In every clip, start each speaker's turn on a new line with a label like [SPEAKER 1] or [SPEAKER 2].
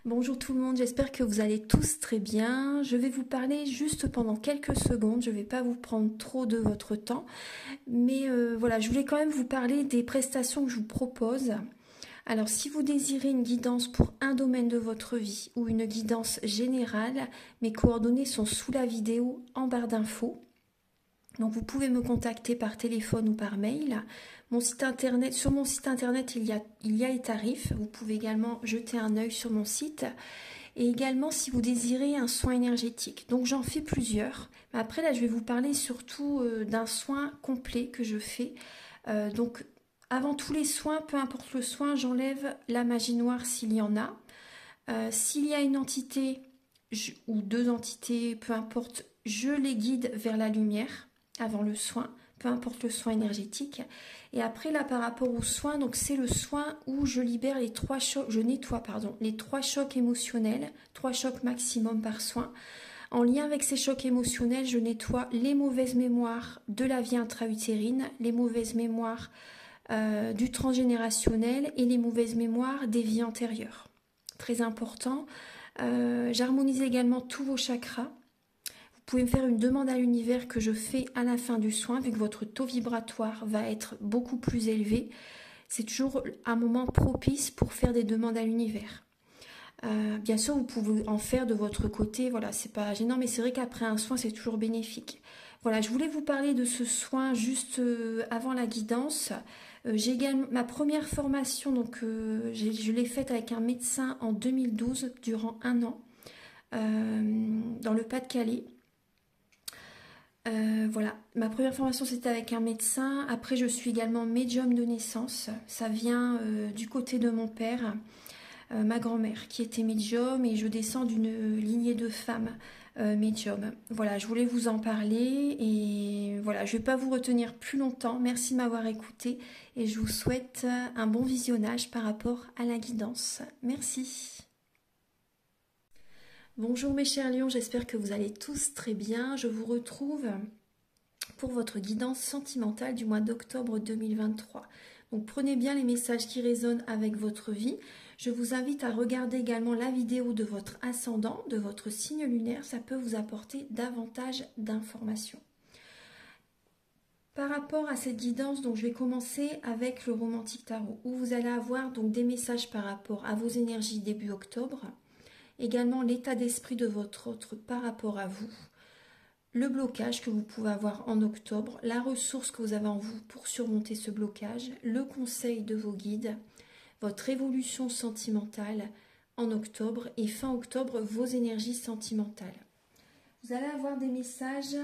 [SPEAKER 1] Bonjour tout le monde, j'espère que vous allez tous très bien. Je vais vous parler juste pendant quelques secondes, je ne vais pas vous prendre trop de votre temps. Mais voilà, je voulais quand même vous parler des prestations que je vous propose. Alors si vous désirez une guidance pour un domaine de votre vie ou une guidance générale, mes coordonnées sont sous la vidéo en barre d'infos. Donc vous pouvez me contacter par téléphone ou par mail. Sur mon site internet, il y a les tarifs. Vous pouvez également jeter un œil sur mon site. Et également si vous désirez un soin énergétique. Donc j'en fais plusieurs. Mais après là, je vais vous parler surtout d'un soin complet que je fais. Donc avant tous les soins, peu importe le soin, j'enlève la magie noire s'il y en a. S'il y a une entité ou deux entités, peu importe, je les guide vers la lumière avant le soin, peu importe le soin énergétique. Et après là par rapport au soin, donc c'est le soin où je libère les trois chocs, je nettoie les trois chocs émotionnels, 3 chocs maximum par soin. En lien avec ces chocs émotionnels, je nettoie les mauvaises mémoires de la vie intra-utérine, les mauvaises mémoires du transgénérationnel et les mauvaises mémoires des vies antérieures. Très important. J'harmonise également tous vos chakras. Vous pouvez me faire une demande à l'univers que je fais à la fin du soin, vu que votre taux vibratoire va être beaucoup plus élevé. C'est toujours un moment propice pour faire des demandes à l'univers. Bien sûr, vous pouvez en faire de votre côté, voilà, c'est pas gênant, mais c'est vrai qu'après un soin, c'est toujours bénéfique. Voilà, je voulais vous parler de ce soin juste avant la guidance. J'ai également ma première formation, donc je l'ai faite avec un médecin en 2012, durant 1 an, dans le Pas-de-Calais. Voilà, ma première formation c'était avec un médecin. Après, je suis également médium de naissance. Ça vient du côté de mon père. Ma grand-mère qui était médium et je descends d'une lignée de femmes médium. Voilà, je voulais vous en parler et voilà, je ne vais pas vous retenir plus longtemps. Merci de m'avoir écouté et je vous souhaite un bon visionnage par rapport à la guidance. Merci. Bonjour mes chers lions, j'espère que vous allez tous très bien. Je vous retrouve pour votre guidance sentimentale du mois d'octobre 2023. Donc prenez bien les messages qui résonnent avec votre vie. Je vous invite à regarder également la vidéo de votre ascendant, de votre signe lunaire. Ça peut vous apporter davantage d'informations. Par rapport à cette guidance, donc je vais commencer avec le romantique tarot, où vous allez avoir donc des messages par rapport à vos énergies début octobre, également l'état d'esprit de votre autre par rapport à vous, le blocage que vous pouvez avoir en octobre, la ressource que vous avez en vous pour surmonter ce blocage, le conseil de vos guides, votre évolution sentimentale en octobre et fin octobre, vos énergies sentimentales. Vous allez avoir des messages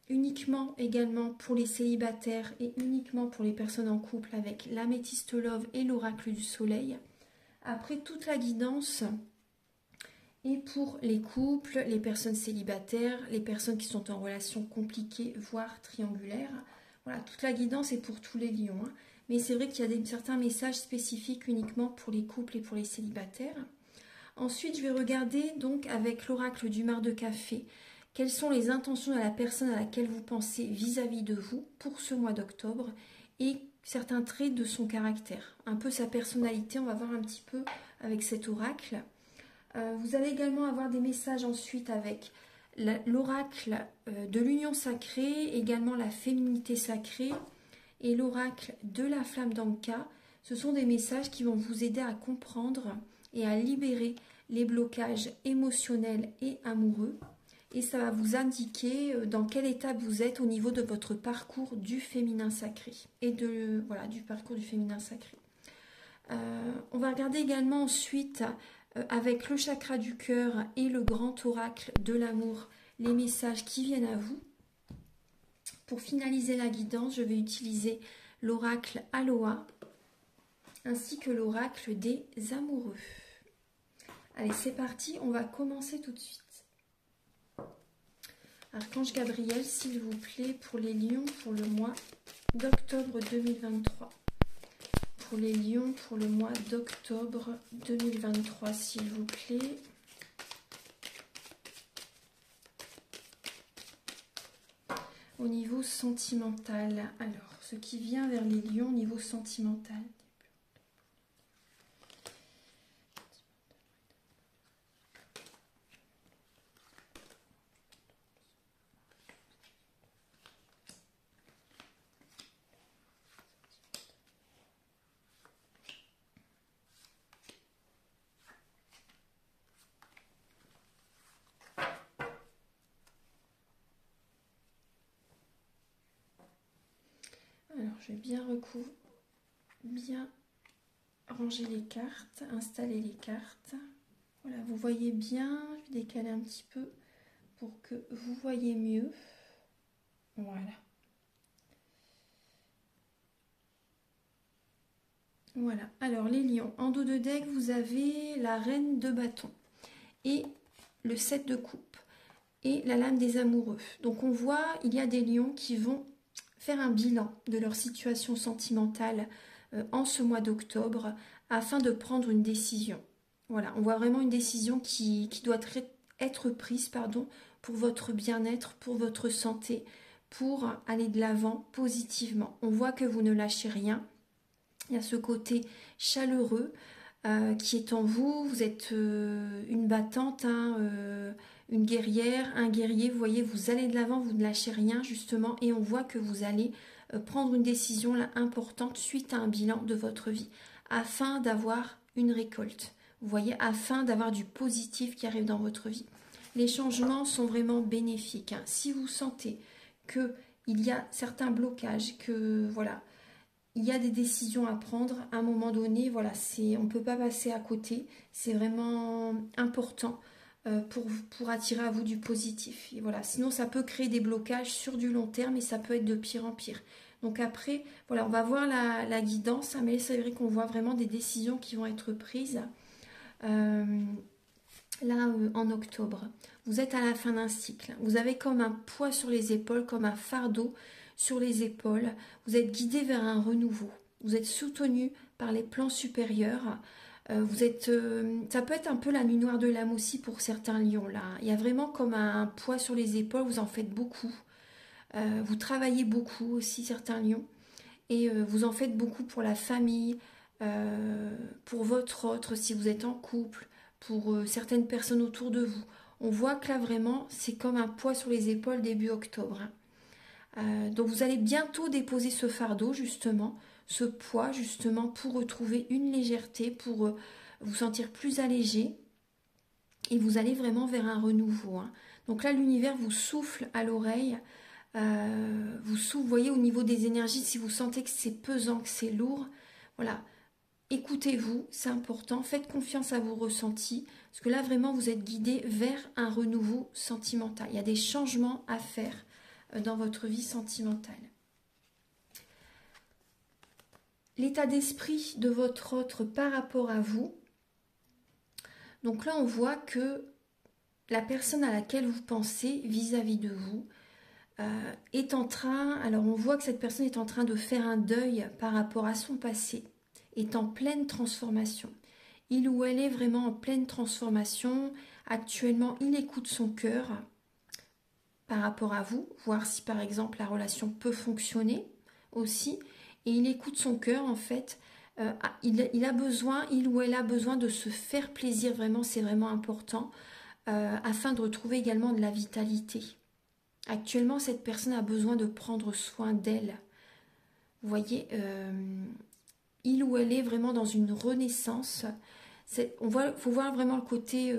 [SPEAKER 1] uniquement également pour les célibataires et uniquement pour les personnes en couple avec l'améthyste love et l'oracle du soleil. Après toute la guidance et pour les couples, les personnes célibataires, les personnes qui sont en relation compliquée, voire triangulaire. Voilà, toute la guidance est pour tous les lions. Hein. Mais c'est vrai qu'il y a certains messages spécifiques uniquement pour les couples et pour les célibataires. Ensuite, je vais regarder donc avec l'oracle du mar de café quelles sont les intentions de la personne à laquelle vous pensez vis-à-vis de vous pour ce mois d'octobre et certains traits de son caractère. Un peu sa personnalité, on va voir un petit peu avec cet oracle. Vous allez également avoir des messages ensuite avec l'oracle de l'union sacrée, également la féminité sacrée et l'oracle de la flamme d'Anka. Ce sont des messages qui vont vous aider à comprendre et à libérer les blocages émotionnels et amoureux. Et ça va vous indiquer dans quelle étape vous êtes au niveau de votre parcours du féminin sacré et du parcours du féminin sacré. On va regarder également ensuite avec le chakra du cœur et le grand oracle de l'amour, les messages qui viennent à vous. Pour finaliser la guidance, je vais utiliser l'oracle Aloha ainsi que l'oracle des amoureux. Allez, c'est parti, on va commencer tout de suite. Archange Gabriel, s'il vous plaît, pour les lions pour le mois d'octobre 2023. Pour les lions pour le mois d'octobre 2023, s'il vous plaît. Au niveau sentimental, alors, ce qui vient vers les lions au niveau sentimental. Alors, je vais bien ranger les cartes, installer les cartes. Voilà, vous voyez bien, je vais décaler un petit peu pour que vous voyez mieux. Voilà. Voilà, alors les lions, en dos de deck, vous avez la reine de bâton et le 7 de coupe et la lame des amoureux. Donc on voit, il y a des lions qui vont faire un bilan de leur situation sentimentale en ce mois d'octobre afin de prendre une décision. Voilà, on voit vraiment une décision qui doit être prise, pardon, pour votre bien-être, pour votre santé, pour aller de l'avant positivement. On voit que vous ne lâchez rien. Il y a ce côté chaleureux qui est en vous. Vous êtes une battante, hein, une guerrière, un guerrier. Vous voyez, vous allez de l'avant, vous ne lâchez rien justement. Et on voit que vous allez prendre une décision là, importante suite à un bilan de votre vie afin d'avoir une récolte. Vous voyez, afin d'avoir du positif qui arrive dans votre vie. Les changements sont vraiment bénéfiques, hein. Si vous sentez qu'il y a certains blocages, que voilà, il y a des décisions à prendre à un moment donné, voilà, on ne peut pas passer à côté, c'est vraiment important pour attirer à vous du positif. Et voilà, sinon ça peut créer des blocages sur du long terme et ça peut être de pire en pire. Donc après, voilà, on va voir la guidance, hein, mais c'est vrai qu'on voit vraiment des décisions qui vont être prises là en octobre. Vous êtes à la fin d'un cycle, vous avez comme un poids sur les épaules, comme un fardeau sur les épaules, vous êtes guidé vers un renouveau, vous êtes soutenu par les plans supérieurs, ça peut être un peu la nuit noire de l'âme aussi pour certains lions là, il y a vraiment comme un poids sur les épaules, vous en faites beaucoup, vous travaillez beaucoup aussi certains lions, et vous en faites beaucoup pour la famille, pour votre autre si vous êtes en couple, pour certaines personnes autour de vous. On voit que là vraiment c'est comme un poids sur les épaules début octobre, hein. Donc vous allez bientôt déposer ce fardeau justement, ce poids justement pour retrouver une légèreté, pour vous sentir plus allégé et vous allez vraiment vers un renouveau, hein. Donc là l'univers vous souffle à l'oreille, vous voyez au niveau des énergies, si vous sentez que c'est pesant, que c'est lourd, voilà, écoutez-vous, c'est important, faites confiance à vos ressentis, parce que là vraiment vous êtes guidé vers un renouveau sentimental, il y a des changements à faire dans votre vie sentimentale. L'état d'esprit de votre autre par rapport à vous. Donc là, on voit que la personne à laquelle vous pensez vis-à-vis de vous est en train, alors on voit que cette personne est en train de faire un deuil par rapport à son passé, est en pleine transformation. Il ou elle est vraiment en pleine transformation. Actuellement, il écoute son cœur par rapport à vous, voir si par exemple la relation peut fonctionner aussi, et il écoute son cœur en fait, il a besoin, il ou elle a besoin de se faire plaisir vraiment, c'est vraiment important, afin de retrouver également de la vitalité. Actuellement cette personne a besoin de prendre soin d'elle, vous voyez, il ou elle est vraiment dans une renaissance, faut voir vraiment le côté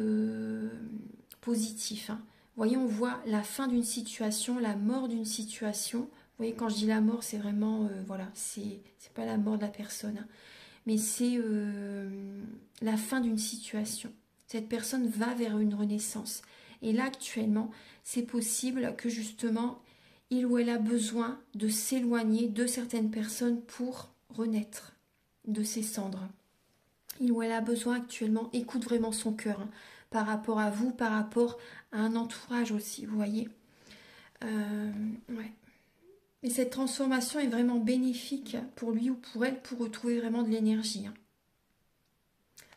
[SPEAKER 1] positif, hein. Vous voyez, on voit la fin d'une situation, la mort d'une situation. Vous voyez, quand je dis la mort, c'est vraiment, voilà, c'est pas la mort de la personne, hein, mais c'est la fin d'une situation. Cette personne va vers une renaissance. Et là, actuellement, c'est possible que justement, il ou elle a besoin de s'éloigner de certaines personnes pour renaître de ses cendres. Il ou elle a besoin actuellement, écoute vraiment son cœur, hein, par rapport à vous, par rapport à un entourage aussi, vous voyez. Ouais. Et cette transformation est vraiment bénéfique pour lui ou pour elle pour retrouver vraiment de l'énergie, hein.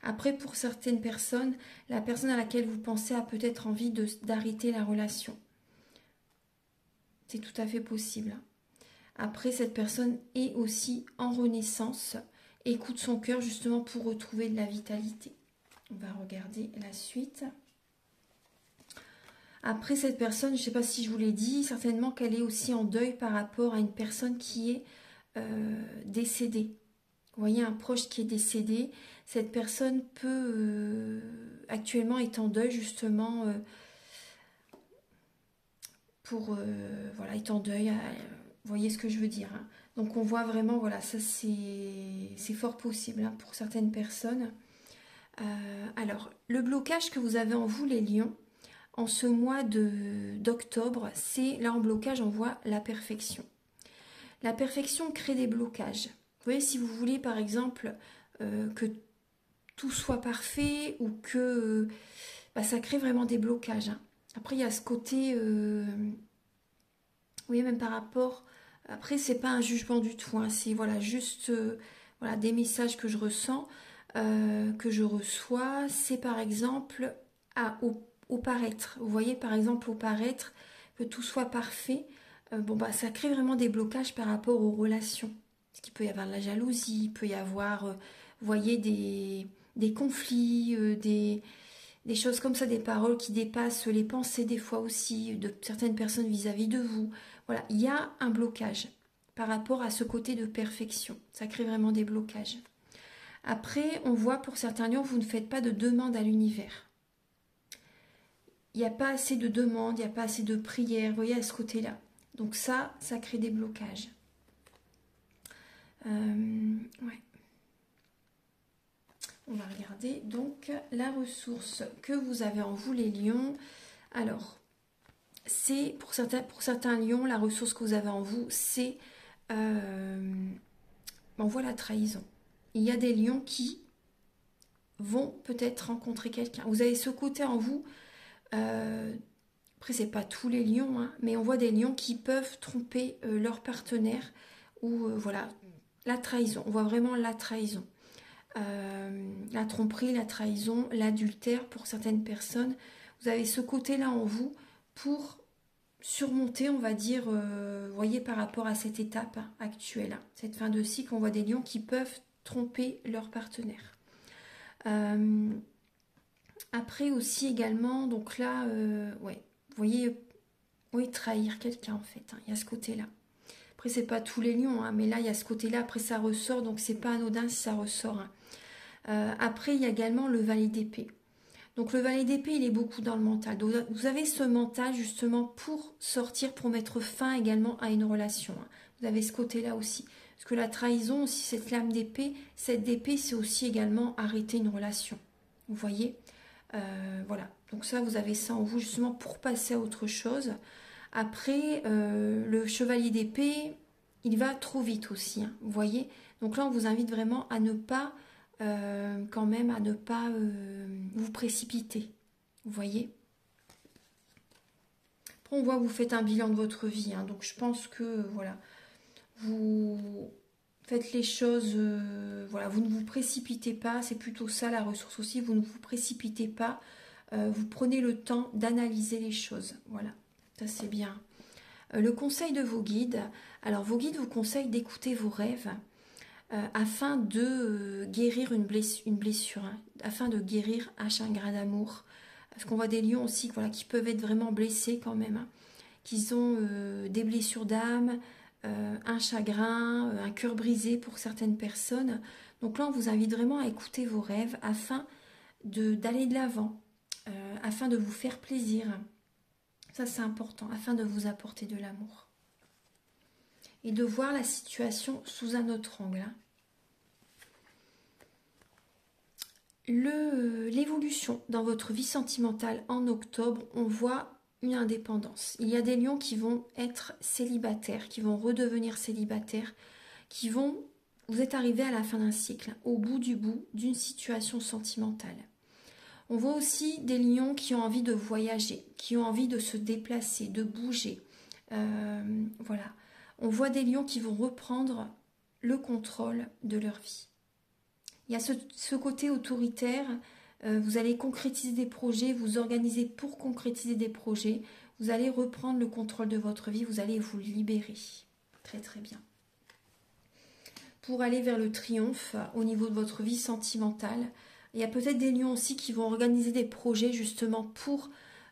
[SPEAKER 1] Après, pour certaines personnes, la personne à laquelle vous pensez a peut-être envie d'arrêter la relation. C'est tout à fait possible. Après, cette personne est aussi en renaissance, écoute son cœur justement pour retrouver de la vitalité. On va regarder la suite. Après, cette personne, je ne sais pas si je vous l'ai dit, certainement qu'elle est aussi en deuil par rapport à une personne qui est décédée. Vous voyez, un proche qui est décédé, cette personne peut actuellement être en deuil justement voilà, est en deuil. Vous voyez ce que je veux dire, hein. Donc on voit vraiment, voilà, ça c'est fort possible, hein, pour certaines personnes. Alors, le blocage que vous avez en vous, les lions, en ce mois d'octobre, c'est, là en blocage, on voit la perfection. La perfection crée des blocages. Vous voyez, si vous voulez par exemple que tout soit parfait ou que ça crée vraiment des blocages, hein. Après, il y a ce côté, vous voyez, même par rapport, après, c'est pas un jugement du tout, hein, c'est voilà, juste voilà, des messages que je ressens, que je reçois. C'est par exemple au paraître. Vous voyez, par exemple, au paraître, que tout soit parfait. Ça crée vraiment des blocages par rapport aux relations. Parce qu'il peut y avoir de la jalousie, il peut y avoir, vous voyez, des conflits, des choses comme ça, des paroles qui dépassent les pensées des fois aussi, de certaines personnes vis-à-vis de vous. Voilà, il y a un blocage par rapport à ce côté de perfection. Ça crée vraiment des blocages. Après, on voit pour certains lions, vous ne faites pas de demande à l'univers. Il n'y a pas assez de demandes, il n'y a pas assez de prières, vous voyez, à ce côté-là. Donc ça crée des blocages. Ouais. On va regarder donc la ressource que vous avez en vous, les lions. Alors, c'est pour certains lions, la ressource que vous avez en vous, c'est on voit la trahison. Il y a des lions qui vont peut-être rencontrer quelqu'un. Vous avez ce côté en vous. Après, c'est pas tous les lions, hein, mais on voit des lions qui peuvent tromper leur partenaire ou voilà, la trahison. On voit vraiment la trahison. La tromperie, la trahison, l'adultère pour certaines personnes. Vous avez ce côté-là en vous pour surmonter, on va dire, vous voyez, par rapport à cette étape actuelle, hein, cette fin de cycle, on voit des lions qui peuvent tromper leur partenaire. Après aussi également, donc là, ouais, vous voyez, oui, trahir quelqu'un en fait, hein, il y a ce côté-là. Après, c'est pas tous les lions, hein, mais là, il y a ce côté-là, après ça ressort, donc c'est pas anodin si ça ressort, hein. Après, il y a également le valet d'épée. Donc le valet d'épée, il est beaucoup dans le mental. Donc, vous avez ce mental justement pour sortir, pour mettre fin également à une relation, hein. Vous avez ce côté-là aussi. Parce que la trahison, aussi cette lame d'épée, cette épée, c'est aussi également arrêter une relation. Vous voyez, voilà. Donc ça, vous avez ça en vous justement pour passer à autre chose. Après, le chevalier d'épée, il va trop vite aussi, hein, vous voyez. Donc là, on vous invite vraiment à ne pas... quand même à ne pas vous précipiter, vous voyez. Après on voit que vous faites un bilan de votre vie, hein, donc je pense que voilà, vous faites les choses, voilà, vous ne vous précipitez pas, c'est plutôt ça la ressource aussi, vous ne vous précipitez pas, vous prenez le temps d'analyser les choses, voilà, ça c'est bien. Le conseil de vos guides, alors vos guides vous conseillent d'écouter vos rêves, afin de guérir une blessure, hein, afin de guérir un chagrin d'amour. Parce qu'on voit des lions aussi, voilà, qui peuvent être vraiment blessés quand même, hein, qui ont des blessures d'âme, un chagrin, un cœur brisé pour certaines personnes. Donc là, on vous invite vraiment à écouter vos rêves afin d'aller de l'avant, afin de vous faire plaisir. Ça, c'est important, afin de vous apporter de l'amour. Et de voir la situation sous un autre angle, hein. L'évolution dans votre vie sentimentale en octobre, on voit une indépendance. Il y a des lions qui vont être célibataires, qui vont redevenir célibataires, vous êtes arrivé à la fin d'un cycle, au bout du bout d'une situation sentimentale. On voit aussi des lions qui ont envie de voyager, qui ont envie de se déplacer, de bouger. Voilà. On voit des lions qui vont reprendre le contrôle de leur vie. Il y a ce côté autoritaire, vous allez concrétiser des projets, vous organiser pour concrétiser des projets, vous allez reprendre le contrôle de votre vie, vous allez vous libérer. Très très bien. Pour aller vers le triomphe au niveau de votre vie sentimentale, il y a peut-être des lions aussi qui vont organiser des projets justement pour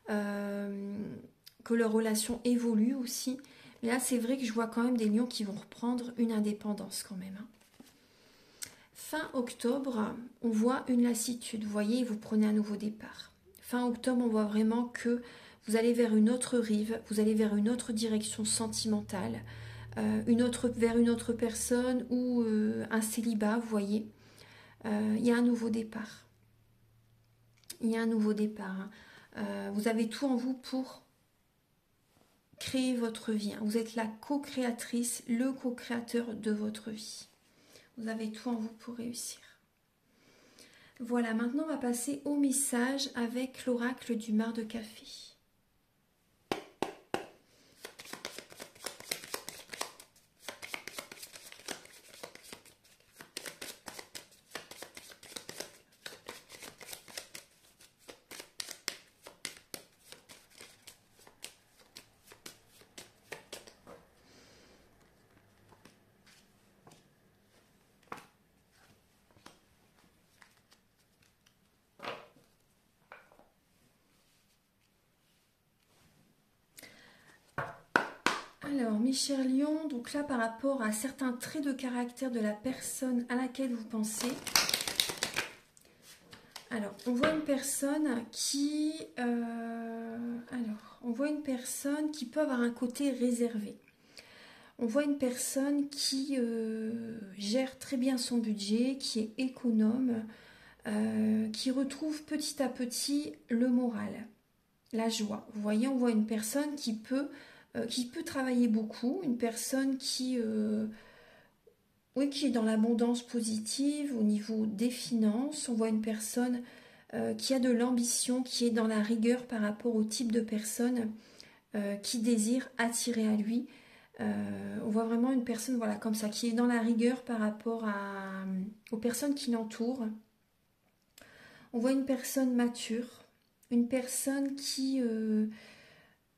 [SPEAKER 1] que leur relation évolue aussi. Mais là, c'est vrai que je vois quand même des lions qui vont reprendre une indépendance quand même, hein. Fin octobre, on voit une lassitude. Vous voyez, vous prenez un nouveau départ. Fin octobre, on voit vraiment que vous allez vers une autre rive, vous allez vers une autre direction sentimentale. vers une autre personne ou un célibat, vous voyez. Il y a un nouveau départ. Il y a un nouveau départ. Vous avez tout en vous pour créer votre vie. Vous êtes la co-créatrice, le co-créateur de votre vie. Vous avez tout en vous pour réussir. Voilà, maintenant on va passer au message avec l'oracle du mar de café. Alors, mes chers lions, donc là, par rapport à certains traits de caractère de la personne à laquelle vous pensez, alors, on voit une personne qui... on voit une personne qui peut avoir un côté réservé. On voit une personne qui gère très bien son budget, qui est économe, qui retrouve petit à petit le moral, la joie. Vous voyez, on voit une personne qui peut travailler beaucoup, une personne qui est dans l'abondance positive au niveau des finances. On voit une personne qui a de l'ambition, qui est dans la rigueur par rapport au type de personne qui désire attirer à lui. On voit vraiment une personne voilà, comme ça, qui est dans la rigueur par rapport aux personnes qui l'entourent. On voit une personne mature, une personne qui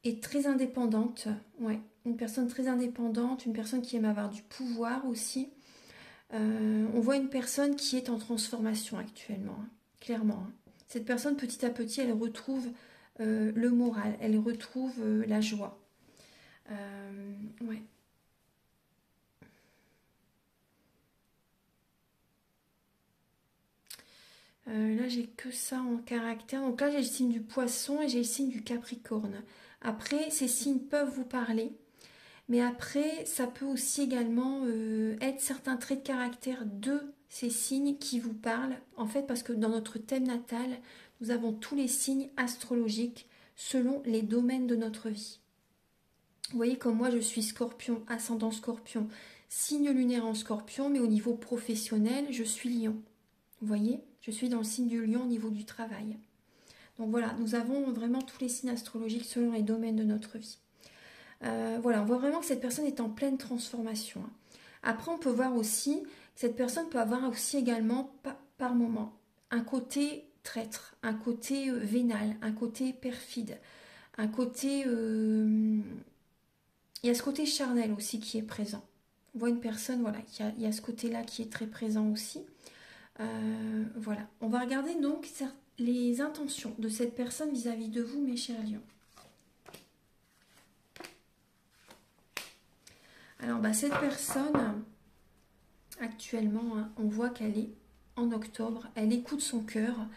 [SPEAKER 1] est très indépendante, ouais, une personne très indépendante, une personne qui aime avoir du pouvoir aussi. On voit une personne qui est en transformation actuellement, hein, clairement. Hein. Cette personne, petit à petit, elle retrouve le moral, elle retrouve la joie. Ouais. Là, j'ai que ça en caractère. Donc là, j'ai le signe du poisson et j'ai le signe du capricorne. Après, ces signes peuvent vous parler. Mais après, ça peut aussi également être certains traits de caractère de ces signes qui vous parlent. En fait, parce que dans notre thème natal, nous avons tous les signes astrologiques selon les domaines de notre vie. Vous voyez, comme moi, je suis scorpion, ascendant scorpion, signe lunaire en scorpion, mais au niveau professionnel, je suis lion. Vous voyez, je suis dans le signe du lion au niveau du travail. Donc voilà, nous avons vraiment tous les signes astrologiques selon les domaines de notre vie. Voilà, on voit vraiment que cette personne est en pleine transformation. Après, on peut voir aussi que cette personne peut avoir aussi également, par moment, un côté traître, un côté vénal, un côté perfide, un côté... il y a ce côté charnel aussi qui est présent. On voit une personne, voilà, il y a ce côté-là qui est très présent aussi. Voilà, on va regarder donc les intentions de cette personne vis-à-vis de vous, mes chers lions. Alors, cette personne, actuellement, hein, on voit qu'elle est en octobre, elle écoute son cœur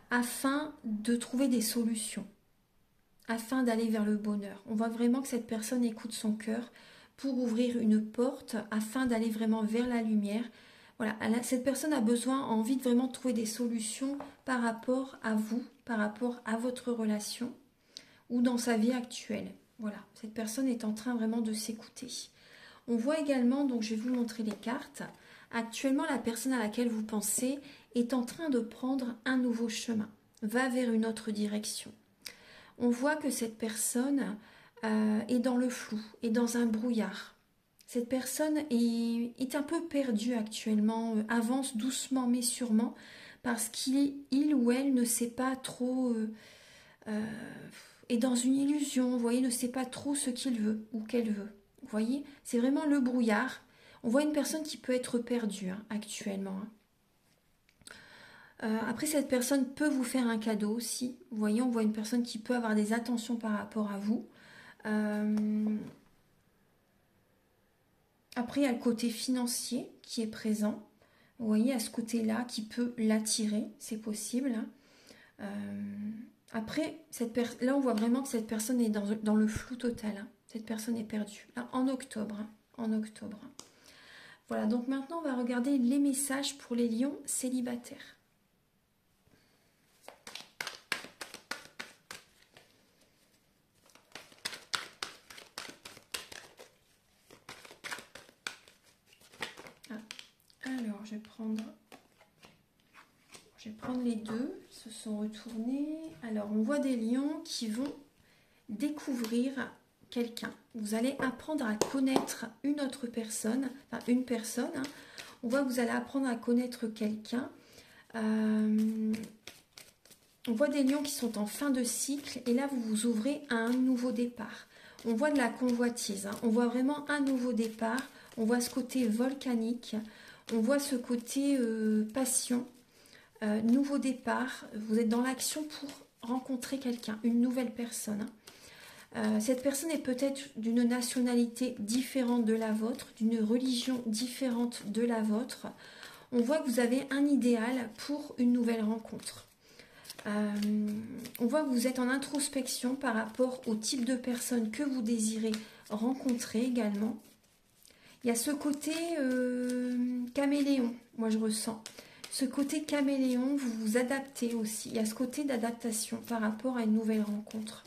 [SPEAKER 1] afin de trouver des solutions, afin d'aller vers le bonheur. On voit vraiment que cette personne écoute son cœur pour ouvrir une porte afin d'aller vraiment vers la lumière. Voilà, cette personne a envie de vraiment trouver des solutions par rapport à vous, par rapport à votre relation ou dans sa vie actuelle. Voilà, cette personne est en train vraiment de s'écouter. On voit également, donc je vais vous montrer les cartes, actuellement la personne à laquelle vous pensez est en train de prendre un nouveau chemin, va vers une autre direction. On voit que cette personne est dans le flou, est dans un brouillard. Cette personne est un peu perdue actuellement, avance doucement mais sûrement, parce qu'il ou elle ne sait pas trop, est dans une illusion, vous voyez, ne sait pas trop ce qu'il veut ou qu'elle veut. Vous voyez, c'est vraiment le brouillard. On voit une personne qui peut être perdue hein, actuellement. Après, cette personne peut vous faire un cadeau aussi. Vous voyez, on voit une personne qui peut avoir des attentions par rapport à vous. Après, il y a le côté financier qui est présent. Vous voyez, à ce côté-là, qui peut l'attirer, c'est possible. Après, là, on voit vraiment que cette personne est dans le flou total. Hein. Cette personne est perdue. Là, en octobre. Hein. en octobre. Voilà, donc maintenant on va regarder les messages pour les lions célibataires. Alors, je vais prendre les deux. Ils se sont retournés. Alors, on voit des lions qui vont découvrir quelqu'un. Vous allez apprendre à connaître une autre personne, enfin une personne. Hein. On voit que vous allez apprendre à connaître quelqu'un. On voit des lions qui sont en fin de cycle et là, vous vous ouvrez à un nouveau départ. On voit de la convoitise. Hein. On voit vraiment un nouveau départ. On voit ce côté volcanique. On voit ce côté passion, nouveau départ. Vous êtes dans l'action pour rencontrer quelqu'un, une nouvelle personne. Cette personne est peut-être d'une nationalité différente de la vôtre, d'une religion différente de la vôtre. On voit que vous avez un idéal pour une nouvelle rencontre. On voit que vous êtes en introspection par rapport au type de personne que vous désirez rencontrer également. Il y a ce côté caméléon, moi je ressens. Ce côté caméléon, vous vous adaptez aussi. Il y a ce côté d'adaptation par rapport à une nouvelle rencontre.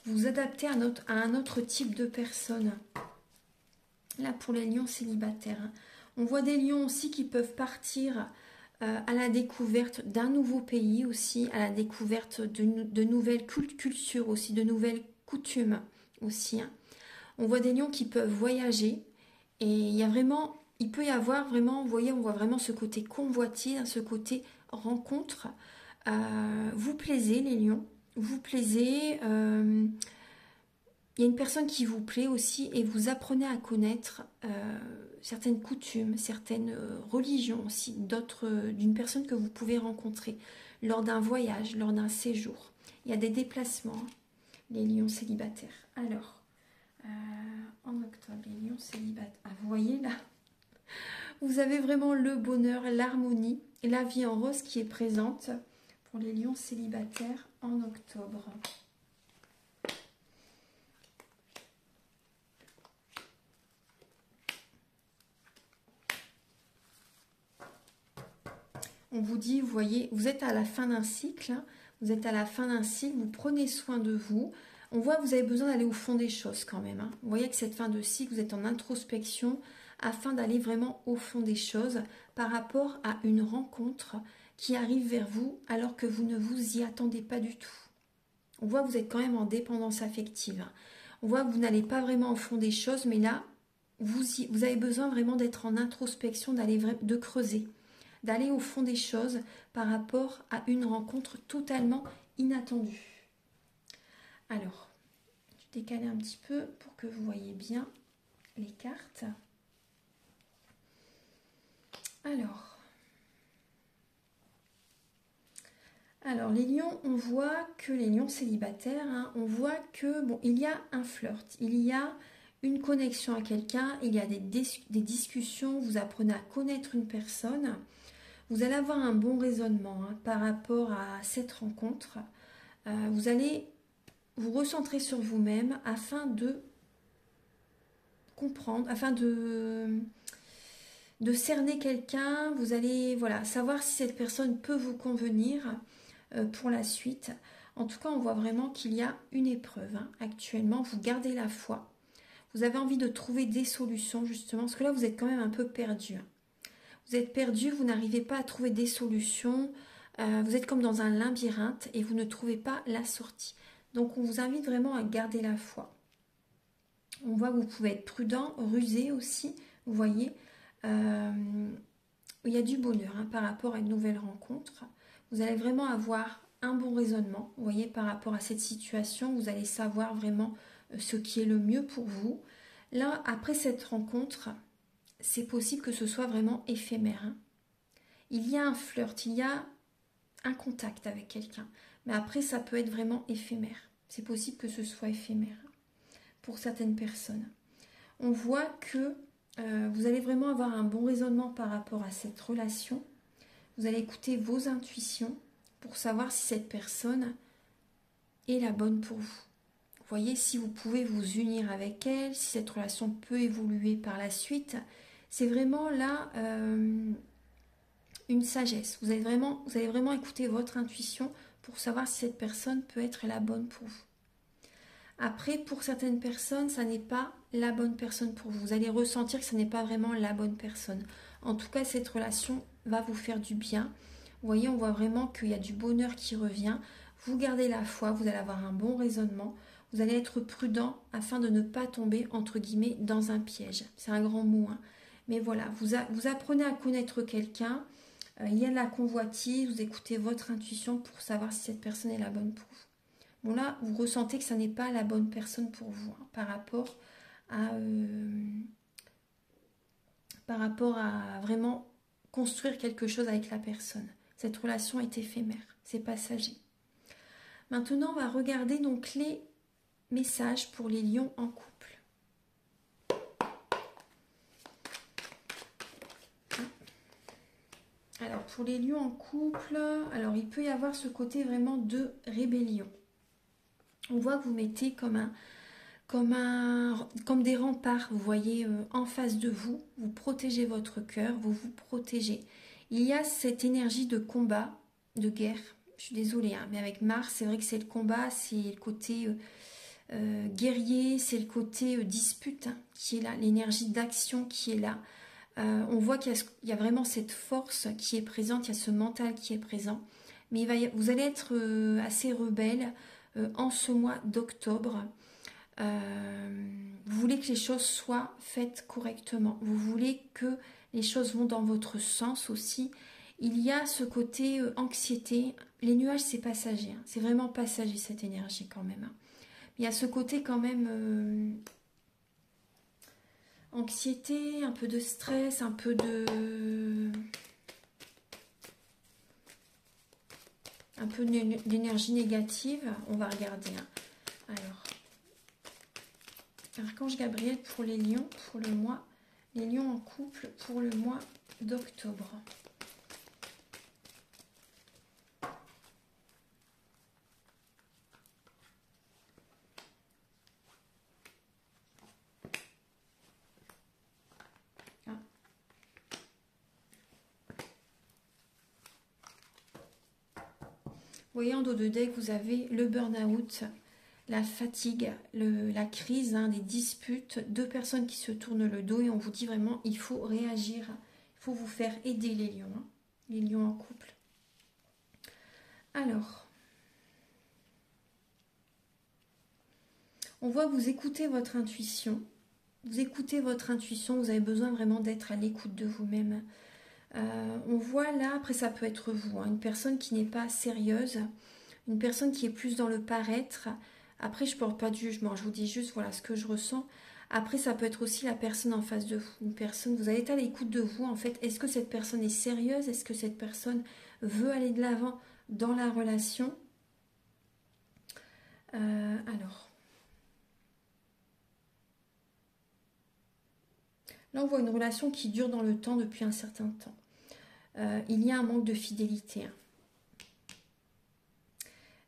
[SPEAKER 1] Vous vous adaptez à un autre type de personne. Là, pour les lions célibataires. Hein. On voit des lions aussi qui peuvent partir à la découverte d'un nouveau pays aussi, à la découverte de nouvelles cultures aussi, de nouvelles coutumes aussi. Hein. On voit des lions qui peuvent voyager. Et il peut y avoir vraiment, vous voyez, on voit vraiment ce côté convoitise, ce côté rencontre. Vous plaisez les lions, vous plaisez. Il y a une personne qui vous plaît aussi et vous apprenez à connaître certaines coutumes, certaines religions aussi, d'une personne que vous pouvez rencontrer lors d'un voyage, lors d'un séjour. Il y a des déplacements, hein, les lions célibataires. Alors, en octobre, les lions célibataires. Ah, vous voyez là, vous avez vraiment le bonheur, l'harmonie et la vie en rose qui est présente pour les lions célibataires en octobre. On vous dit, vous voyez, vous êtes à la fin d'un cycle, hein, vous êtes à la fin d'un cycle, vous prenez soin de vous. On voit que vous avez besoin d'aller au fond des choses quand même. Hein. Vous voyez que cette fin de cycle, vous êtes en introspection afin d'aller vraiment au fond des choses par rapport à une rencontre qui arrive vers vous alors que vous ne vous y attendez pas du tout. On voit que vous êtes quand même en dépendance affective. Hein. On voit que vous n'allez pas vraiment au fond des choses, mais là, vous avez besoin vraiment d'être en introspection, de creuser, d'aller au fond des choses par rapport à une rencontre totalement inattendue. Alors, je décale un petit peu pour que vous voyez bien les cartes. Alors les lions, on voit que les lions célibataires, hein, on voit que bon, il y a un flirt, il y a une connexion à quelqu'un, il y a des discussions, vous apprenez à connaître une personne, vous allez avoir un bon raisonnement hein, par rapport à cette rencontre. Vous allez vous recentrer sur vous-même afin de comprendre, afin de cerner quelqu'un. Vous allez savoir si cette personne peut vous convenir pour la suite. En tout cas, on voit vraiment qu'il y a une épreuve. Hein. Actuellement, vous gardez la foi. Vous avez envie de trouver des solutions, justement, parce que là, vous êtes quand même un peu perdu. Vous êtes perdu, vous n'arrivez pas à trouver des solutions. Vous êtes comme dans un labyrinthe et vous ne trouvez pas la sortie. Donc, on vous invite vraiment à garder la foi. On voit que vous pouvez être prudent, rusé aussi, vous voyez. Il y a du bonheur hein, par rapport à une nouvelle rencontre. Vous allez vraiment avoir un bon raisonnement, vous voyez, par rapport à cette situation. Vous allez savoir vraiment ce qui est le mieux pour vous. Là, après cette rencontre, c'est possible que ce soit vraiment éphémère. Hein. Il y a un flirt, il y a un contact avec quelqu'un. Mais après, ça peut être vraiment éphémère. C'est possible que ce soit éphémère pour certaines personnes. On voit que vous allez vraiment avoir un bon raisonnement par rapport à cette relation. Vous allez écouter vos intuitions pour savoir si cette personne est la bonne pour vous. Vous voyez, si vous pouvez vous unir avec elle, si cette relation peut évoluer par la suite, c'est vraiment là une sagesse. Vous allez vraiment écouter votre intuition pour savoir si cette personne peut être la bonne pour vous. Après, pour certaines personnes, ça n'est pas la bonne personne pour vous. Vous allez ressentir que ce n'est pas vraiment la bonne personne. En tout cas, cette relation va vous faire du bien. Vous voyez, on voit vraiment qu'il y a du bonheur qui revient. Vous gardez la foi, vous allez avoir un bon raisonnement. Vous allez être prudent afin de ne pas tomber, entre guillemets, dans un piège. C'est un grand mot, hein. Mais voilà, vous apprenez à connaître quelqu'un. Il y a de la convoitise, vous écoutez votre intuition pour savoir si cette personne est la bonne pour vous. Bon là, vous ressentez que ça n'est pas la bonne personne pour vous, hein, par rapport à vraiment construire quelque chose avec la personne. Cette relation est éphémère, c'est passager. Maintenant, on va regarder donc les messages pour les lions en couple. Alors, pour les lions en couple, alors il peut y avoir ce côté vraiment de rébellion. On voit que vous mettez comme des remparts, vous voyez, en face de vous. Vous protégez votre cœur, vous vous protégez. Il y a cette énergie de combat, de guerre. Je suis désolée, hein, mais avec Mars, c'est vrai que c'est le combat, c'est le côté guerrier, c'est le côté dispute, hein, qui est là, l'énergie d'action qui est là. On voit qu'il y a vraiment cette force qui est présente, il y a ce mental qui est présent. Mais vous allez être assez rebelle en ce mois d'octobre. Vous voulez que les choses soient faites correctement. Vous voulez que les choses vont dans votre sens aussi. Il y a ce côté anxiété. Les nuages, c'est passager. Hein. C'est vraiment passager cette énergie quand même. Hein. Il y a ce côté quand même anxiété, un peu de stress, un peu d'énergie négative. On va regarder. Hein. Alors, Archange Gabriel pour les lions, pour le mois, les lions en couple pour le mois d'octobre. Ah. Vous voyez en dos de deck, vous avez le burn-out, la fatigue, la crise, hein, des disputes, deux personnes qui se tournent le dos et on vous dit vraiment il faut réagir, il faut vous faire aider les lions, hein, les lions en couple. Alors, on voit que vous écoutez votre intuition, vous avez besoin vraiment d'être à l'écoute de vous-même. On voit là, après ça peut être vous, hein, une personne qui n'est pas sérieuse, une personne qui est plus dans le paraître. Après, je ne porte pas de jugement, je vous dis juste voilà ce que je ressens. Après, ça peut être aussi la personne en face de vous. Une personne, vous allez être à l'écoute de vous en fait. Est-ce que cette personne est sérieuse? Est-ce que cette personne veut aller de l'avant dans la relation? Alors. Là, on voit une relation qui dure dans le temps depuis un certain temps. Il y a un manque de fidélité.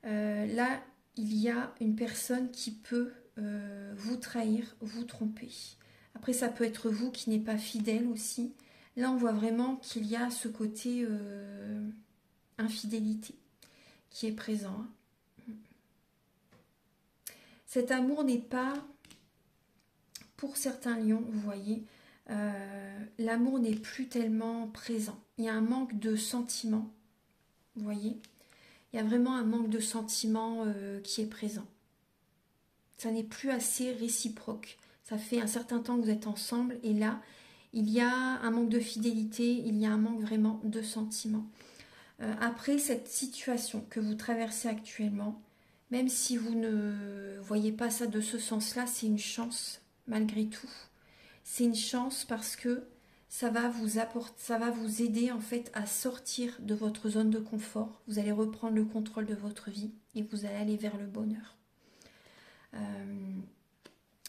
[SPEAKER 1] Là, il y a une personne qui peut vous trahir, vous tromper. Après, ça peut être vous qui n'êtes pas fidèle aussi. Là, on voit vraiment qu'il y a ce côté infidélité qui est présent. Cet amour n'est pas, pour certains lions, vous voyez, l'amour n'est plus tellement présent. Il y a un manque de sentiments, vous voyez. Il y a vraiment un manque de sentiments qui est présent. Ça n'est plus assez réciproque. Ça fait un certain temps que vous êtes ensemble et là, il y a un manque de fidélité, il y a un manque vraiment de sentiments. Après cette situation que vous traversez actuellement, même si vous ne voyez pas ça de ce sens-là, c'est une chance malgré tout. C'est une chance parce que ça va vous aider en fait à sortir de votre zone de confort. Vous allez reprendre le contrôle de votre vie et vous allez aller vers le bonheur,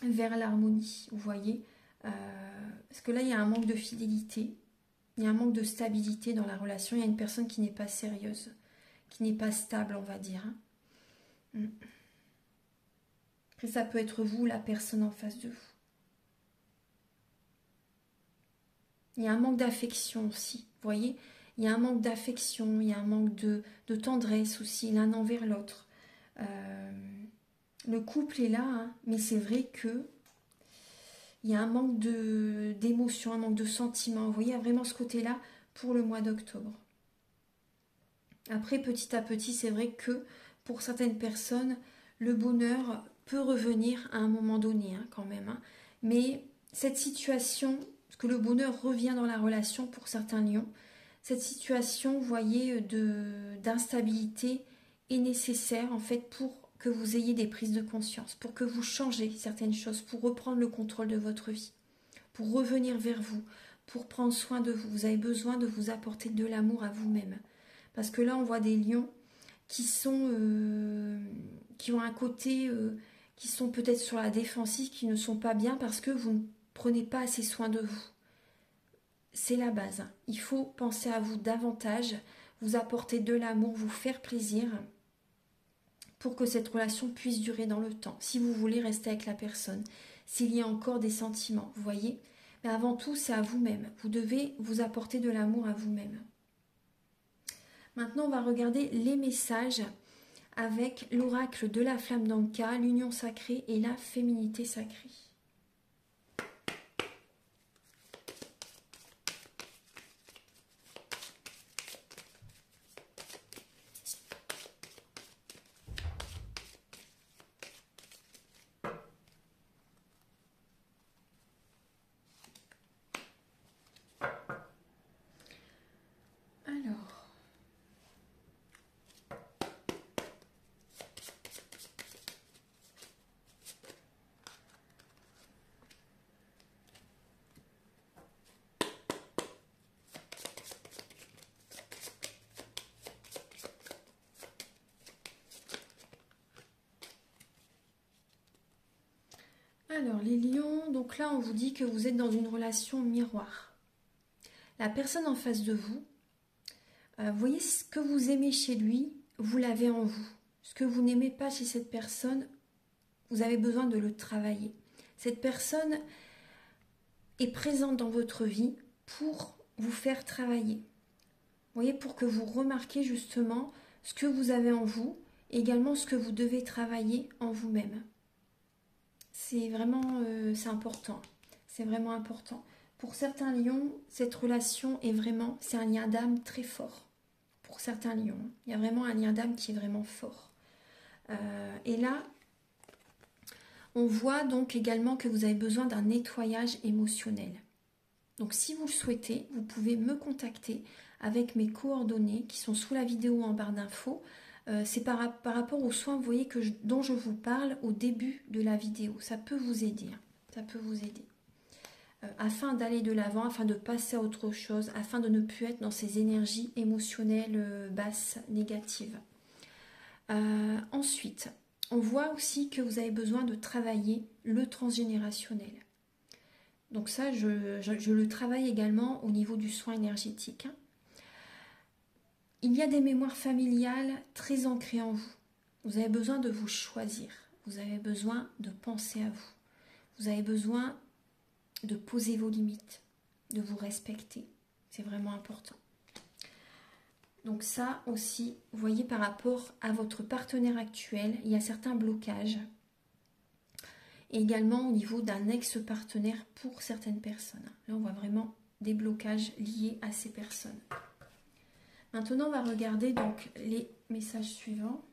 [SPEAKER 1] vers l'harmonie. Vous voyez, parce que là il y a un manque de fidélité, il y a un manque de stabilité dans la relation. Il y a une personne qui n'est pas sérieuse, qui n'est pas stable, on va dire. Après, ça peut être vous, la personne en face de vous. Il y a un manque d'affection aussi, vous voyez? Il y a un manque d'affection, il y a un manque de tendresse aussi, l'un envers l'autre. Le couple est là, hein, mais c'est vrai que il y a un manque d'émotion, un manque de sentiments. Vous voyez, il y a vraiment ce côté-là pour le mois d'octobre. Après, petit à petit, c'est vrai que pour certaines personnes, le bonheur peut revenir à un moment donné, hein, quand même. Hein. Mais cette situation, parce que le bonheur revient dans la relation pour certains lions, cette situation, vous voyez, d'instabilité est nécessaire en fait pour que vous ayez des prises de conscience, pour que vous changez certaines choses, pour reprendre le contrôle de votre vie, pour revenir vers vous, pour prendre soin de vous. Vous avez besoin de vous apporter de l'amour à vous-même. Parce que là, on voit des lions qui ont un côté, qui sont peut-être sur la défensive, qui ne sont pas bien parce que vous ne prenez pas assez soin de vous. C'est la base. Il faut penser à vous davantage, vous apporter de l'amour, vous faire plaisir pour que cette relation puisse durer dans le temps. Si vous voulez rester avec la personne, s'il y a encore des sentiments, vous voyez. Mais avant tout, c'est à vous-même. Vous devez vous apporter de l'amour à vous-même. Maintenant, on va regarder les messages avec l'oracle de la flamme d'Anka, l'union sacrée et la féminité sacrée. Alors, les lions, donc là, on vous dit que vous êtes dans une relation miroir. La personne en face de vous, vous voyez ce que vous aimez chez lui, vous l'avez en vous. Ce que vous n'aimez pas chez cette personne, vous avez besoin de le travailler. Cette personne est présente dans votre vie pour vous faire travailler. Vous voyez, pour que vous remarquiez justement ce que vous avez en vous, et également ce que vous devez travailler en vous-même. C'est vraiment c'est important. C'est vraiment important. Pour certains lions, cette relation est vraiment, c'est un lien d'âme très fort. Pour certains lions, il y a vraiment un lien d'âme qui est vraiment fort. Et là, on voit donc également que vous avez besoin d'un nettoyage émotionnel. Donc si vous le souhaitez, vous pouvez me contacter avec mes coordonnées qui sont sous la vidéo en barre d'infos. C'est par rapport aux soins, vous voyez, dont je vous parle au début de la vidéo. Ça peut vous aider. Hein. Ça peut vous aider. Afin d'aller de l'avant, afin de passer à autre chose, afin de ne plus être dans ces énergies émotionnelles basses, négatives. Ensuite, on voit aussi que vous avez besoin de travailler le transgénérationnel. Donc ça, je le travaille également au niveau du soin énergétique. Hein. Il y a des mémoires familiales très ancrées en vous. Vous avez besoin de vous choisir. Vous avez besoin de penser à vous. Vous avez besoin de poser vos limites, de vous respecter. C'est vraiment important. Donc ça aussi, vous voyez, par rapport à votre partenaire actuel, il y a certains blocages. Et également au niveau d'un ex-partenaire pour certaines personnes. Là, on voit vraiment des blocages liés à ces personnes. Maintenant, on va regarder donc les messages suivants.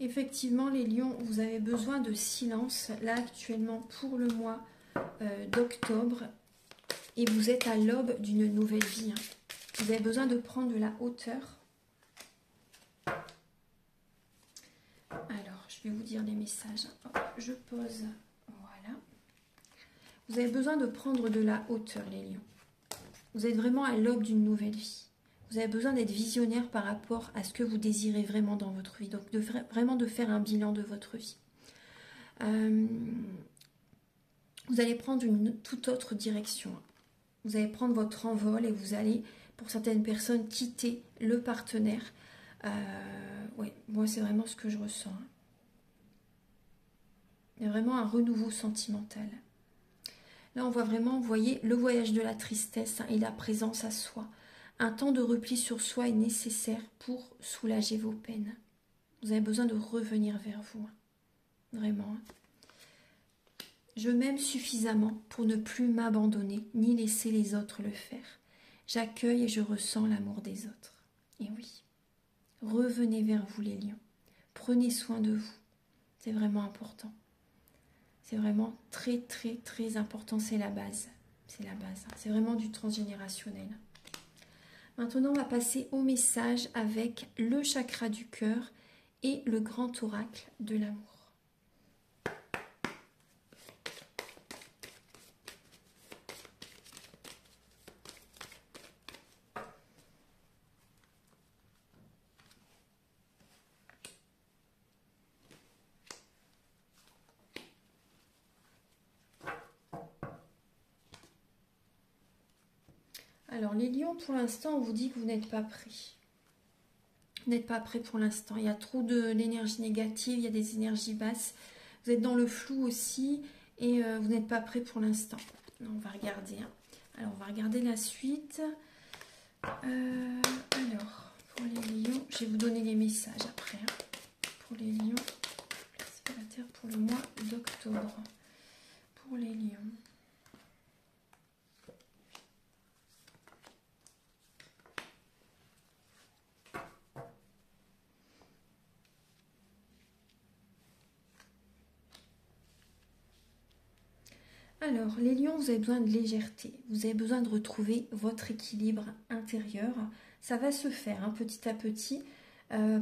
[SPEAKER 1] Effectivement, les lions, vous avez besoin de silence, là actuellement pour le mois d'octobre, et vous êtes à l'aube d'une nouvelle vie. Hein. Vous avez besoin de prendre de la hauteur. Alors, je vais vous dire les messages. Hop, je pose, voilà. Vous avez besoin de prendre de la hauteur, les lions. Vous êtes vraiment à l'aube d'une nouvelle vie. Vous avez besoin d'être visionnaire par rapport à ce que vous désirez vraiment dans votre vie. Donc vraiment de faire un bilan de votre vie. Vous allez prendre une toute autre direction. Vous allez prendre votre envol et vous allez, pour certaines personnes, quitter le partenaire. Ouais, moi c'est vraiment ce que je ressens. Il y a vraiment un renouveau sentimental. Là on voit vraiment, vous voyez, le voyage de la tristesse et la présence à soi. Un temps de repli sur soi est nécessaire pour soulager vos peines. Vous avez besoin de revenir vers vous. Vraiment. Je m'aime suffisamment pour ne plus m'abandonner, ni laisser les autres le faire. J'accueille et je ressens l'amour des autres. Et oui, revenez vers vous les lions. Prenez soin de vous. C'est vraiment important. C'est vraiment très, très, très important. C'est la base. C'est la base. C'est vraiment du transgénérationnel. Maintenant, on va passer au message avec le chakra du cœur et le grand oracle de l'amour. Alors, les lions, pour l'instant, on vous dit que vous n'êtes pas prêts. Vous n'êtes pas prêts pour l'instant. Il y a trop d'énergie négative, il y a des énergies basses. Vous êtes dans le flou aussi et vous n'êtes pas prêts pour l'instant. On va regarder. Alors, on va regarder la suite. Alors, pour les lions, je vais vous donner les messages après. Pour les lions, place la terre pour le mois d'octobre. Pour les lions. Alors, les lions, vous avez besoin de légèreté. Vous avez besoin de retrouver votre équilibre intérieur. Ça va se faire petit à petit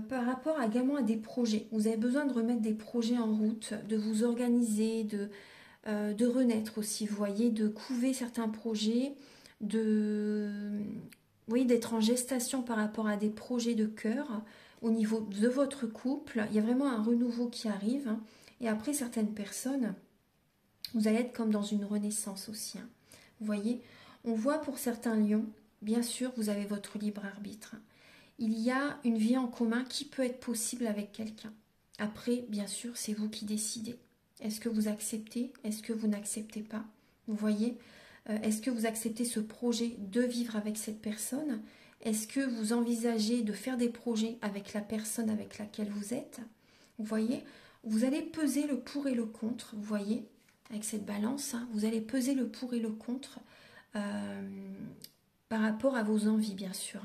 [SPEAKER 1] par rapport également à des projets. Vous avez besoin de remettre des projets en route, de vous organiser, de renaître aussi, vous voyez, de couver certains projets, oui, d'être en gestation par rapport à des projets de cœur au niveau de votre couple. Il y a vraiment un renouveau qui arrive. Et après, certaines personnes... Vous allez être comme dans une renaissance aussi. Vous voyez, on voit pour certains lions, bien sûr, vous avez votre libre arbitre. Il y a une vie en commun qui peut être possible avec quelqu'un. Après, bien sûr, c'est vous qui décidez. Est-ce que vous acceptez? Est-ce que vous n'acceptez pas? Vous voyez, est-ce que vous acceptez ce projet de vivre avec cette personne? Est-ce que vous envisagez de faire des projets avec la personne avec laquelle vous êtes? Vous voyez, vous allez peser le pour et le contre, vous voyez, avec cette balance, vous allez peser le pour et le contre par rapport à vos envies, bien sûr.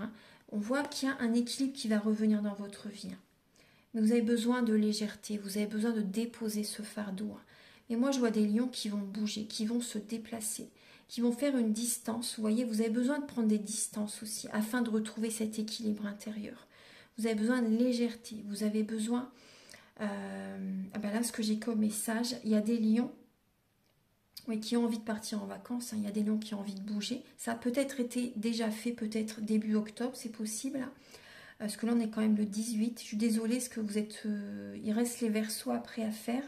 [SPEAKER 1] On voit qu'il y a un équilibre qui va revenir dans votre vie. Mais vous avez besoin de légèreté, vous avez besoin de déposer ce fardeau. Mais moi, je vois des lions qui vont bouger, qui vont se déplacer, qui vont faire une distance. Vous voyez, vous avez besoin de prendre des distances aussi, afin de retrouver cet équilibre intérieur. Vous avez besoin de légèreté, vous avez besoin... là, ce que j'ai comme message, il y a des lions qui ont envie de partir en vacances. Il y a des lions qui ont envie de bouger. Ça a peut-être été déjà fait, peut-être début octobre, c'est possible. Parce que là, on est quand même le 18. Je suis désolée, parce que vous êtes... il reste les verseaux après à faire.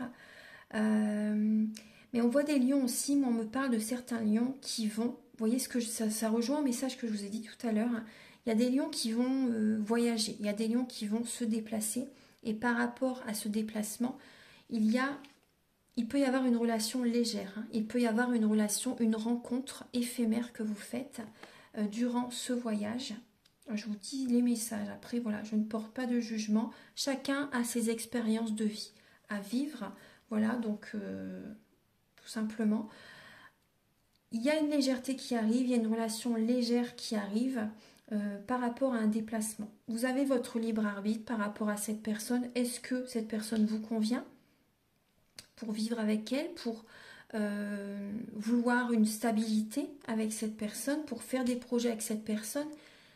[SPEAKER 1] Mais on voit des lions aussi, mais on me parle de certains lions qui vont... Vous voyez, ça rejoint un message que je vous ai dit tout à l'heure. Il y a des lions qui vont voyager. Il y a des lions qui vont se déplacer. Et par rapport à ce déplacement, il peut y avoir une relation légère, il peut y avoir une relation, une rencontre éphémère que vous faites durant ce voyage. Je vous dis les messages. Après, voilà, je ne porte pas de jugement. Chacun a ses expériences de vie à vivre. Voilà, donc tout simplement. Il y a une légèreté qui arrive, il y a une relation légère qui arrive par rapport à un déplacement. Vous avez votre libre arbitre par rapport à cette personne. Est-ce que cette personne vous convient ? Pour vivre avec elle, pour vouloir une stabilité avec cette personne, pour faire des projets avec cette personne,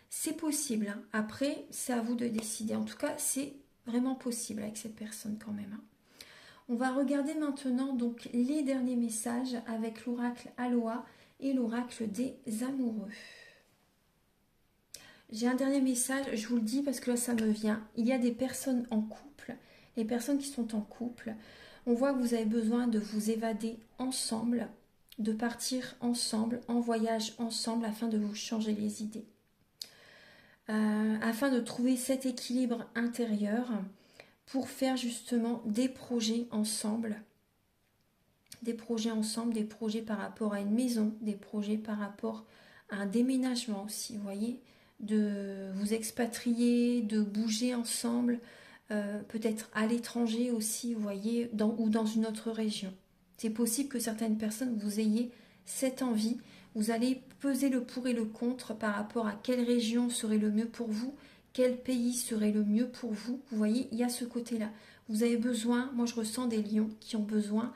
[SPEAKER 1] c'est possible. Après, c'est à vous de décider. En tout cas, c'est vraiment possible avec cette personne quand même. On va regarder maintenant donc les derniers messages avec l'oracle Aloha et l'oracle des amoureux. j'ai un dernier message, je vous le dis parce que là ça me vient. Il y a des personnes en couple, les personnes qui sont en couple, on voit que vous avez besoin de vous évader ensemble, de partir ensemble, en voyage ensemble afin de vous changer les idées. Afin de trouver cet équilibre intérieur pour faire justement des projets ensemble. Des projets par rapport à une maison, des projets par rapport à un déménagement aussi, vous voyez, de vous expatrier, de bouger ensemble, peut-être à l'étranger aussi, vous voyez, ou dans une autre région. C'est possible que certaines personnes, vous ayez cette envie, vous allez peser le pour et le contre par rapport à quelle région serait le mieux pour vous, quel pays serait le mieux pour vous. Vous voyez, il y a ce côté-là. Vous avez besoin, moi je ressens des lions qui ont besoin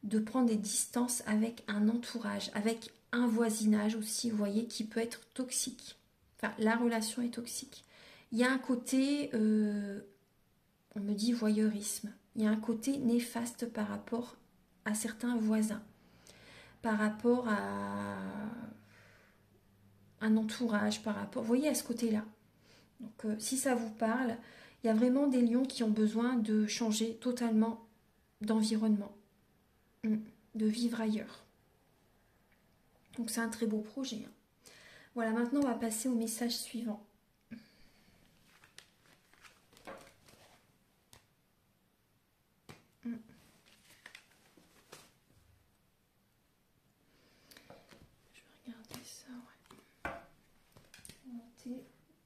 [SPEAKER 1] de prendre des distances avec un entourage, avec un voisinage aussi, vous voyez, qui peut être toxique. Enfin, la relation est toxique. Il y a un côté, on me dit voyeurisme. Il y a un côté néfaste par rapport à certains voisins, par rapport à un entourage, par rapport, vous voyez, à ce côté-là. Donc, si ça vous parle, il y a vraiment des lions qui ont besoin de changer totalement d'environnement, de vivre ailleurs. Donc, c'est un très beau projet. Voilà, maintenant, on va passer au message suivant.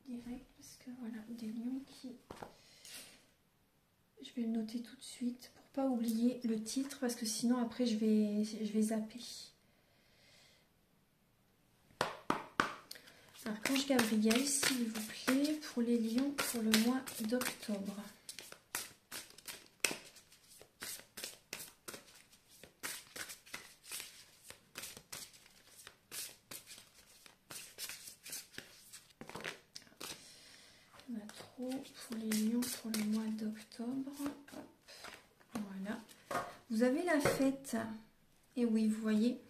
[SPEAKER 1] Direct parce que voilà, des lions qui... Je vais le noter tout de suite pour pas oublier le titre parce que sinon après je vais zapper. Archange Gabriel, s'il vous plaît, pour les lions pour le mois d'octobre. Pour les lions pour le mois d'octobre. Voilà. Vous avez la fête. Et oui, vous voyez,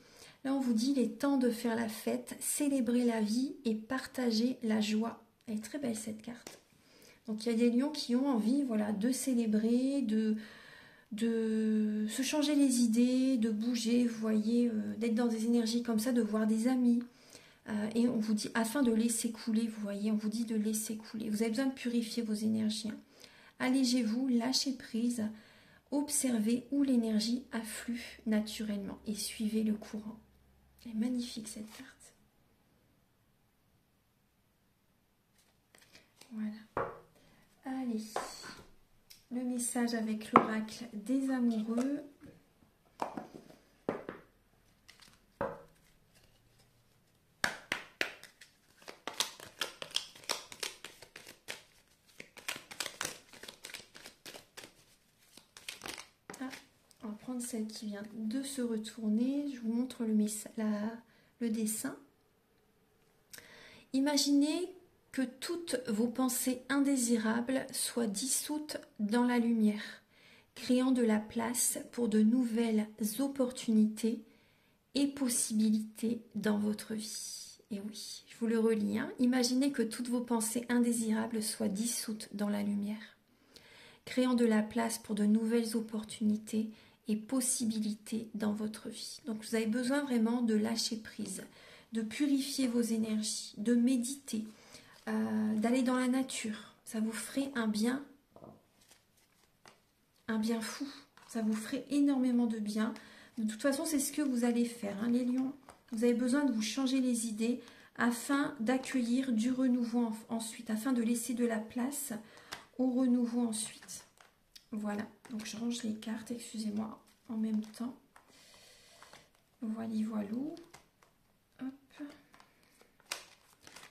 [SPEAKER 1] là on vous dit il est temps de faire la fête, célébrer la vie et partager la joie. Elle est très belle cette carte. Donc il y a des lions qui ont envie, voilà, de célébrer, de se changer les idées, de bouger, vous voyez, d'être dans des énergies comme ça, de voir des amis. Et on vous dit, afin de laisser couler, vous voyez, on vous dit de laisser couler. Vous avez besoin de purifier vos énergies. Allégez-vous, lâchez prise, observez où l'énergie afflue naturellement et suivez le courant. Elle est magnifique cette carte. Voilà. Allez, le message avec l'oracle des amoureux. Celle qui vient de se retourner. Je vous montre le dessin. Imaginez que toutes vos pensées indésirables soient dissoutes dans la lumière, créant de la place pour de nouvelles opportunités et possibilités dans votre vie. Et oui, je vous le relis. Imaginez que toutes vos pensées indésirables soient dissoutes dans la lumière, créant de la place pour de nouvelles opportunités et possibilités dans votre vie. Donc vous avez besoin vraiment de lâcher prise, de purifier vos énergies, de méditer, d'aller dans la nature. Ça vous ferait un bien fou. Ça vous ferait énormément de bien. De toute façon, c'est ce que vous allez faire, les lions. Vous avez besoin de vous changer les idées afin d'accueillir du renouveau ensuite, afin de laisser de la place au renouveau ensuite. Voilà, donc je range les cartes, excusez-moi, en même temps. Voilà. Hop.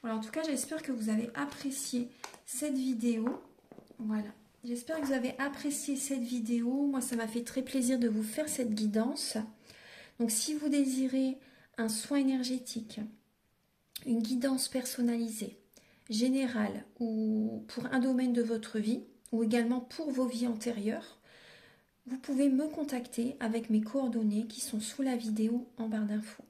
[SPEAKER 1] Voilà, en tout cas, j'espère que vous avez apprécié cette vidéo. Voilà, j'espère que vous avez apprécié cette vidéo. Moi, ça m'a fait très plaisir de vous faire cette guidance. Donc, si vous désirez un soin énergétique, une guidance personnalisée, générale ou pour un domaine de votre vie, ou également pour vos vies antérieures, vous pouvez me contacter avec mes coordonnées qui sont sous la vidéo en barre d'infos.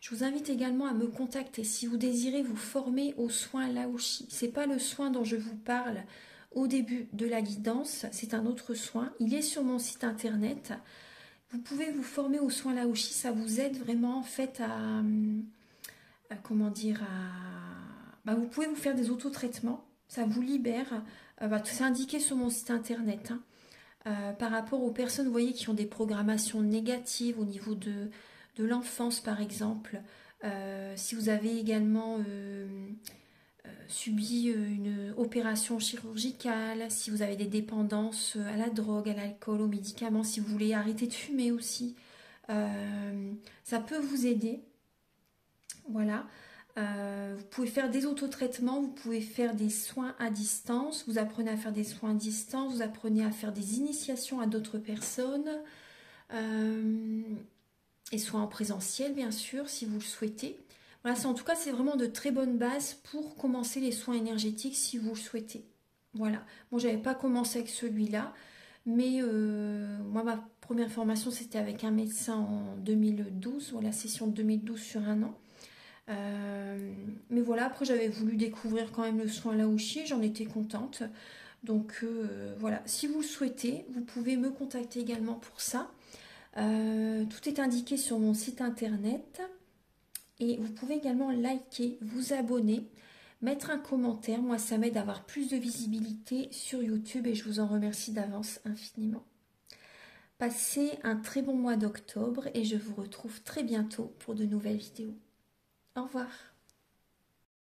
[SPEAKER 1] Je vous invite également à me contacter si vous désirez vous former aux soins Laoshi. Ce n'est pas le soin dont je vous parle au début de la guidance, c'est un autre soin. Il est sur mon site internet. Vous pouvez vous former aux soins Laoshi, ça vous aide vraiment en fait comment dire, vous pouvez vous faire des autotraitements, ça vous libère. C'est indiqué sur mon site internet. Hein. Par rapport aux personnes, vous voyez, qui ont des programmations négatives au niveau de l'enfance, par exemple. Si vous avez également subi une opération chirurgicale, si vous avez des dépendances à la drogue, à l'alcool, aux médicaments, si vous voulez arrêter de fumer aussi, ça peut vous aider. Voilà. Vous pouvez faire des autotraitements, vous pouvez faire des soins à distance, vous apprenez à faire des soins à distance, vous apprenez à faire des initiations à d'autres personnes, et soins en présentiel bien sûr si vous le souhaitez. Voilà, en tout cas c'est vraiment de très bonnes bases pour commencer les soins énergétiques si vous le souhaitez. Voilà, bon j'avais pas commencé avec celui-là, mais moi ma première formation c'était avec un médecin en 2012, voilà, session de 2012 sur un an. Mais voilà, après j'avais voulu découvrir quand même le soin Laoshi, j'en étais contente. Donc voilà, si vous le souhaitez, vous pouvez me contacter également pour ça. Tout est indiqué sur mon site internet. Et vous pouvez également liker, vous abonner, mettre un commentaire. Moi, ça m'aide à avoir plus de visibilité sur YouTube et je vous en remercie d'avance infiniment. Passez un très bon mois d'octobre et je vous retrouve très bientôt pour de nouvelles vidéos. Au revoir.